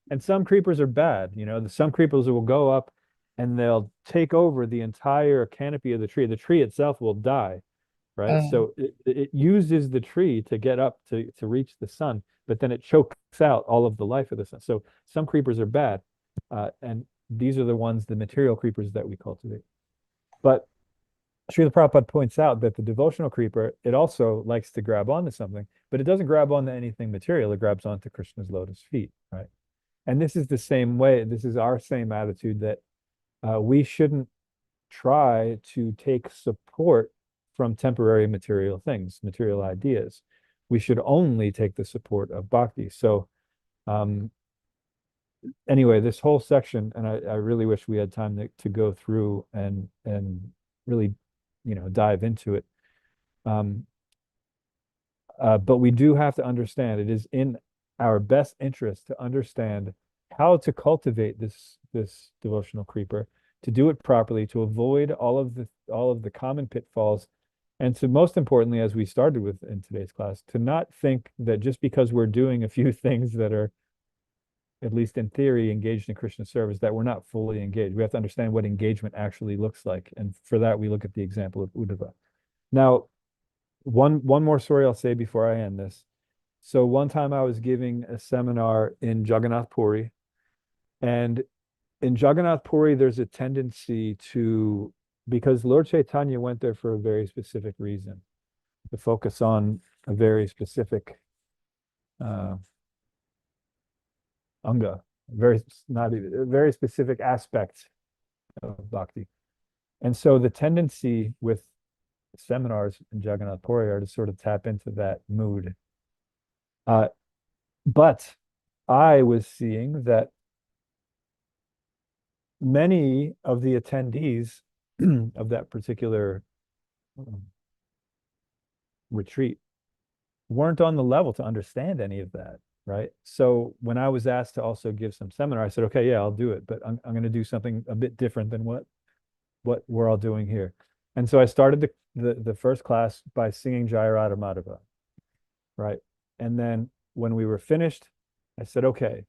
And some creepers are bad, some creepers will go up and they'll take over the entire canopy of the tree. The tree itself will die, right? So it uses the tree to get up to reach the sun, but then it chokes out all of the life of the sun. So some creepers are bad, and these are the ones, the material creepers that we cultivate. But Srila Prabhupada points out that the devotional creeper, it also likes to grab onto something, but it doesn't grab onto anything material. It grabs onto Krishna's lotus feet, right? And this is the same way. This is our same attitude that we shouldn't try to take support from temporary material things, material ideas. We should only take the support of bhakti. So anyway, this whole section, and I really wish we had time to go through and really, dive into it. But we do have to understand it is in our best interest to understand how to cultivate this devotional creeper, to do it properly, to avoid all of the common pitfalls, and to most importantly, as we started with in today's class, to not think that just because we're doing a few things that are, at least in theory, engaged in Krishna service, that we're not fully engaged. We have to understand what engagement actually looks like. And for that, we look at the example of Uddhava. Now, one more story I'll say before I end this. So one time I was giving a seminar in Jagannath Puri, and in Jagannath Puri, there's a tendency to, because Lord Chaitanya went there for a very specific reason, to focus on a very specific anga, a very specific aspect of bhakti. And so the tendency with seminars in Jagannath Puri are to sort of tap into that mood. But I was seeing that many of the attendees of that particular retreat weren't on the level to understand any of that, right? So when I was asked to also give some seminar, I said, okay, yeah, I'll do it, but I'm going to do something a bit different than what we're all doing here. And so I started the first class by singing Jaya Radha Madhava, right? And then when we were finished, I said, okay,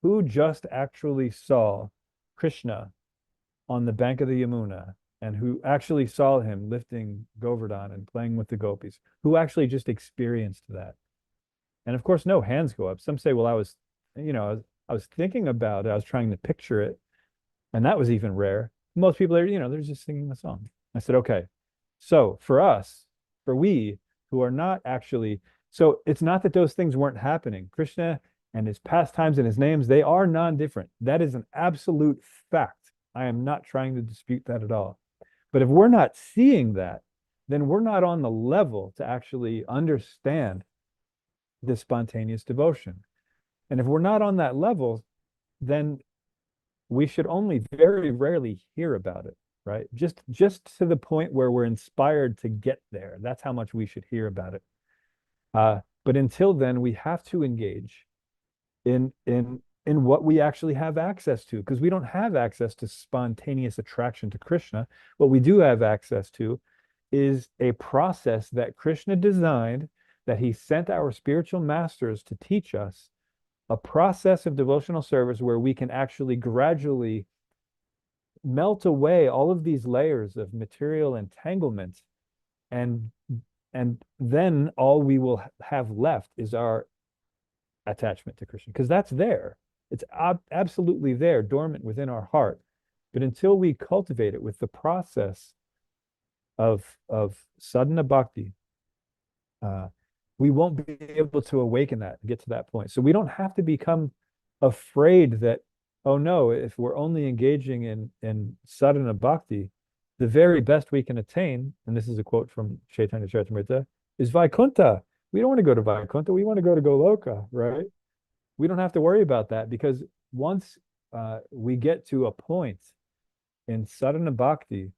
who just actually saw Krishna on the bank of the Yamuna, and who actually saw him lifting Govardhan and playing with the gopis, who actually just experienced that? And of course, no hands go up. Some say, well, I was thinking about it. I was trying to picture it. And that was even rare. Most people are, they're just singing the song. I said, okay. So for we who are not actually, so it's not that those things weren't happening. Krishna and his pastimes and his names, they are non-different. That is an absolute fact. I am not trying to dispute that at all. But if we're not seeing that, then we're not on the level to actually understand this spontaneous devotion. And if we're not on that level, then we should only very rarely hear about it, right? Just to the point where we're inspired to get there. That's how much we should hear about it. But until then, we have to engage in what we actually have access to, because we don't have access to spontaneous attraction to Krishna. What we do have access to is a process that Krishna designed, that he sent our spiritual masters to teach us, a process of devotional service where we can actually gradually melt away all of these layers of material entanglement, and then all we will have left is our attachment to Krishna, because that's there. It's absolutely there, dormant within our heart. But until we cultivate it with the process of sadhana bhakti, we won't be able to awaken that and get to that point. So we don't have to become afraid that, oh no, if we're only engaging in sadhana bhakti, the very best we can attain, and this is a quote from Chaitanya Charitamrita, is Vaikuntha. We don't want to go to Vaikuntha. We want to go to Goloka, right? We don't have to worry about that, because once we get to a point in sadhana bhakti,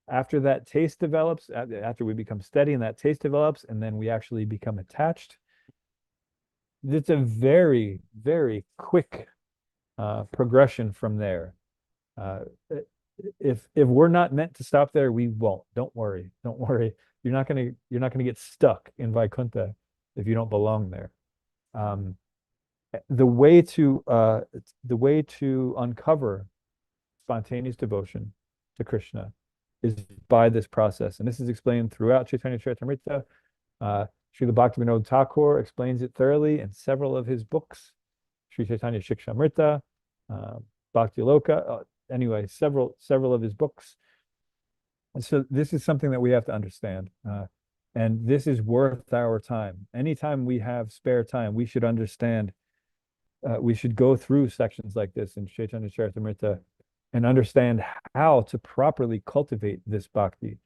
after that taste develops, after we become steady and that taste develops, and then we actually become attached, it's a very, very quick progression from there. If we're not meant to stop there, we won't. Don't worry. Don't worry. You're not gonna get stuck in Vaikuntha if you don't belong there. The way to uncover spontaneous devotion to Krishna is by this process, and this is explained throughout Chaitanya Charitamrita. Srila Bhaktivinoda Thakur explains it thoroughly in several of his books. Sri Chaitanya Shikshamrita, Bhakti Loka, anyway, several of his books. And so this is something that we have to understand. And this is worth our time. Anytime we have spare time, we should understand, we should go through sections like this in Chaitanya Charitamrita and understand how to properly cultivate this bhakti.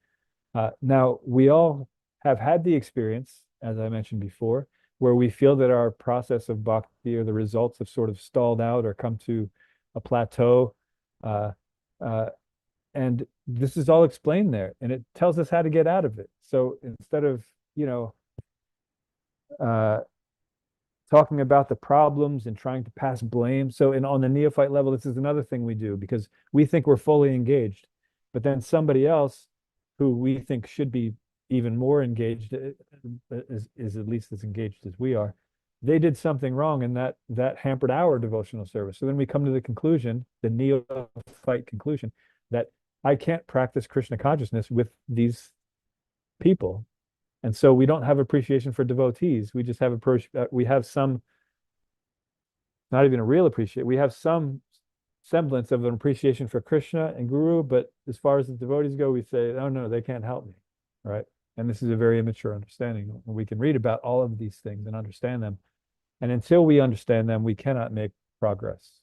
Now, we all have had the experience, as I mentioned before, where we feel that our process of bhakti or the results have sort of stalled out or come to a plateau. And this is all explained there, and it tells us how to get out of it. So instead of, talking about the problems and trying to pass blame. So on the neophyte level, this is another thing we do, because we think we're fully engaged, but then somebody else who we think should be even more engaged is at least as engaged as we are. They did something wrong, and that hampered our devotional service. So then we come to the conclusion, the neophyte conclusion, that I can't practice Krishna consciousness with these people. And so we don't have appreciation for devotees. We just have we have some, not even a real appreciation. We have some semblance of an appreciation for Krishna and Guru, but as far as the devotees go, we say, oh no, they can't help me, right? And this is a very immature understanding. We can read about all of these things and understand them. And until we understand them, we cannot make progress.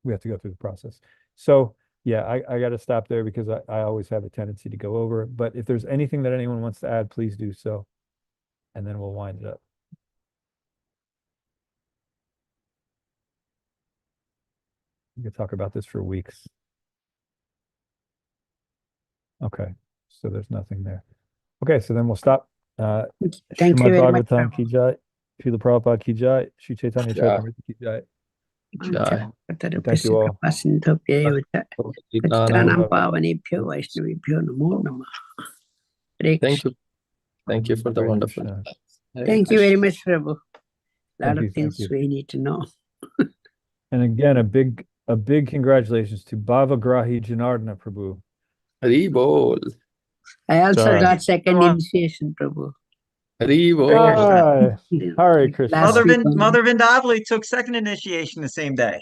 We have to go through the process. So yeah, I got to stop there, because I always have a tendency to go over. But if there's anything that anyone wants to add, please do so. And then we'll wind it up. We could talk about this for weeks. Okay, so there's nothing there. Okay, so then we'll stop. Thank you Srimad very much. Bhagavatam ki jai, Srila Prabhupada ki jai, Sri Chaitanya Jai. Charitamrita ki jai. Jai. Thank you all. Patitranam pavanebhyo vaishnavebhyo namo namah. Hare Thank Krishna. you. Thank you for the Hare wonderful Krishna. class. Hare Thank you Krishna. very much, Prabhu. Lot Thank you, of things thank you. we need to know. And again, a big congratulations to Bhavagrahi Janardana Prabhu. Hari Bol. I also Jai. got second Come on. initiation, Prabhu. Hari Bol. Jai. Hare Krishna. Last week only. Mother Vindavali took second initiation the same day.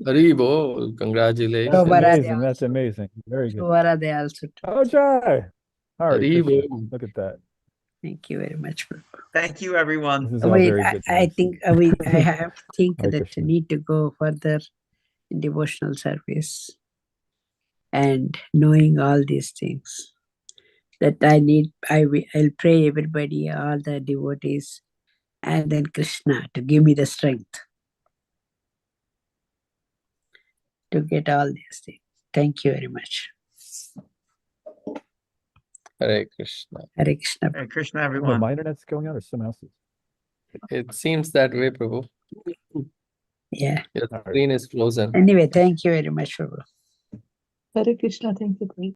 Hari Bol. That's Congratulations. Shobharade amazing. That's also. amazing. Very good. Shobharade also. Oh, Jai. Hare Hari Krishna. Bol. Look at that. Thank you very much, Prabhu. Thank you, everyone. This is all Wait, very good. I think I have to think Hare that Krishna. I need to go further in devotional service and knowing all these things. That I'll pray everybody, all the devotees, and then Krishna to give me the strength to get all these things. Thank you very much. Hare Krishna. Hare Krishna. Hare Krishna, Oh, everyone. my internet's going out or someone else's? It seems that way, Prabhu. Yeah. Your All right. screen is frozen. Anyway, thank you very much, Prabhu. Hare Krishna. Thank you.